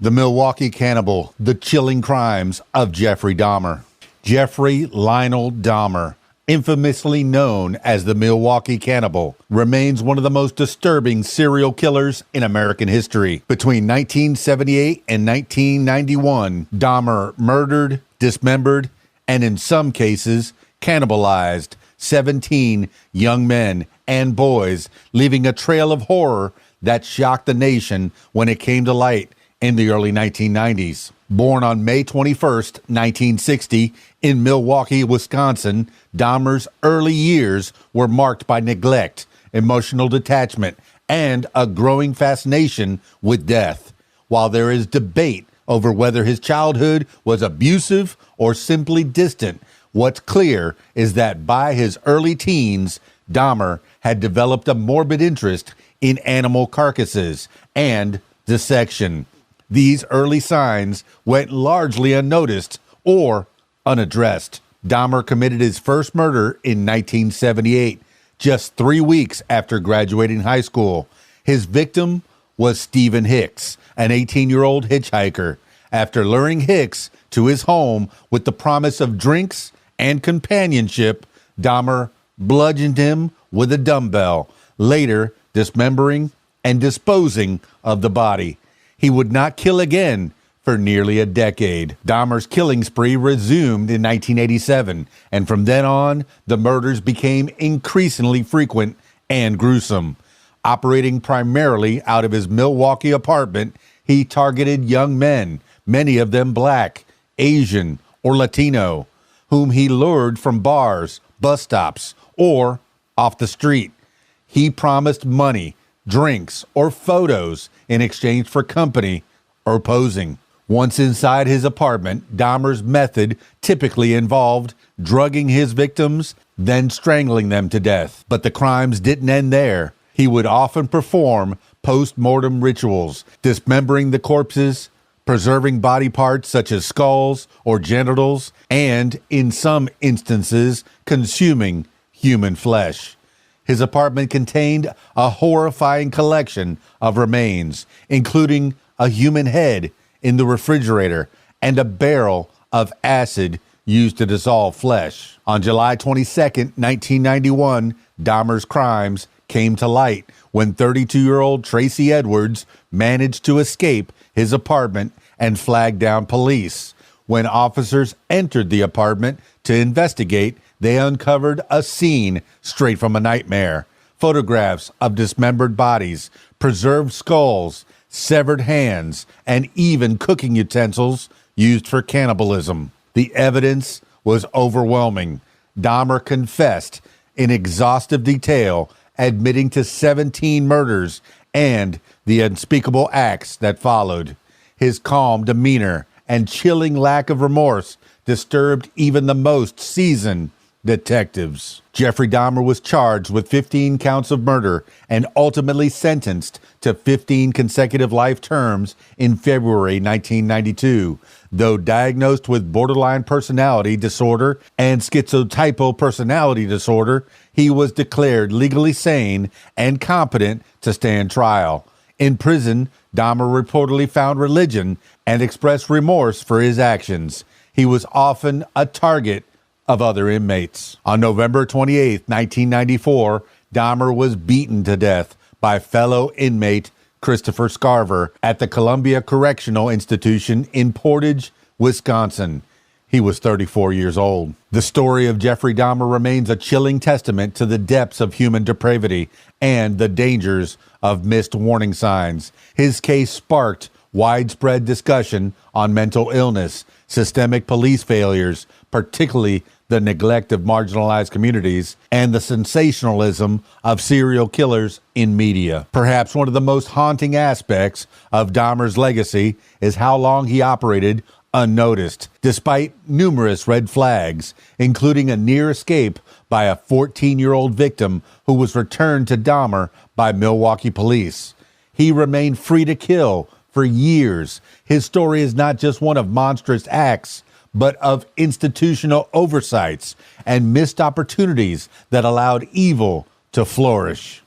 The Milwaukee Cannibal, the chilling crimes of Jeffrey Dahmer. Jeffrey Lionel Dahmer, infamously known as the Milwaukee Cannibal, remains one of the most disturbing serial killers in American history. Between 1978 and 1991, Dahmer murdered, dismembered, and in some cases, cannibalized 17 young men and boys, leaving a trail of horror that shocked the nation when it came to light in the early 1990s. Born on May 21st, 1960, in Milwaukee, Wisconsin, Dahmer's early years were marked by neglect, emotional detachment, and a growing fascination with death. While there is debate over whether his childhood was abusive or simply distant, what's clear is that by his early teens, Dahmer had developed a morbid interest in animal carcasses and dissection. These early signs went largely unnoticed or unaddressed. Dahmer committed his first murder in 1978, just 3 weeks after graduating high school. His victim was Stephen Hicks, an 18-year-old hitchhiker. After luring Hicks to his home with the promise of drinks and companionship, Dahmer bludgeoned him with a dumbbell, later dismembering and disposing of the body. He would not kill again for nearly a decade. Dahmer's killing spree resumed in 1987, and from then on, the murders became increasingly frequent and gruesome. Operating primarily out of his Milwaukee apartment, he targeted young men, many of them Black, Asian, or Latino, whom he lured from bars, bus stops, or off the street. He promised money, drinks, or photos in exchange for company or posing. Once inside his apartment, Dahmer's method typically involved drugging his victims, then strangling them to death. But the crimes didn't end there. He would often perform post-mortem rituals, dismembering the corpses, preserving body parts such as skulls or genitals, and, in some instances, consuming human flesh. His apartment contained a horrifying collection of remains, including a human head in the refrigerator and a barrel of acid used to dissolve flesh. On July 22, 1991, Dahmer's crimes came to light when 32-year-old Tracy Edwards managed to escape his apartment and flag down police. When officers entered the apartment to investigate, they uncovered a scene straight from a nightmare. Photographs of dismembered bodies, preserved skulls, severed hands, and even cooking utensils used for cannibalism. The evidence was overwhelming. Dahmer confessed in exhaustive detail, admitting to 17 murders and the unspeakable acts that followed. His calm demeanor and chilling lack of remorse disturbed even the most seasoned detectives. Jeffrey Dahmer was charged with 15 counts of murder and ultimately sentenced to 15 consecutive life terms in February 1992. Though diagnosed with borderline personality disorder and schizotypal personality disorder, he was declared legally sane and competent to stand trial. In prison, Dahmer reportedly found religion and expressed remorse for his actions. He was often a target of other inmates. On November 28, 1994, Dahmer was beaten to death by fellow inmate Christopher Scarver at the Columbia Correctional Institution in Portage, Wisconsin. He was 34 years old. The story of Jeffrey Dahmer remains a chilling testament to the depths of human depravity and the dangers of missed warning signs. His case sparked widespread discussion on mental illness, systemic police failures, particularly the neglect of marginalized communities, and the sensationalism of serial killers in media. Perhaps one of the most haunting aspects of Dahmer's legacy is how long he operated unnoticed, despite numerous red flags, including a near escape by a 14-year-old victim who was returned to Dahmer by Milwaukee police. He remained free to kill for years. His story is not just one of monstrous acts, but of institutional oversights and missed opportunities that allowed evil to flourish.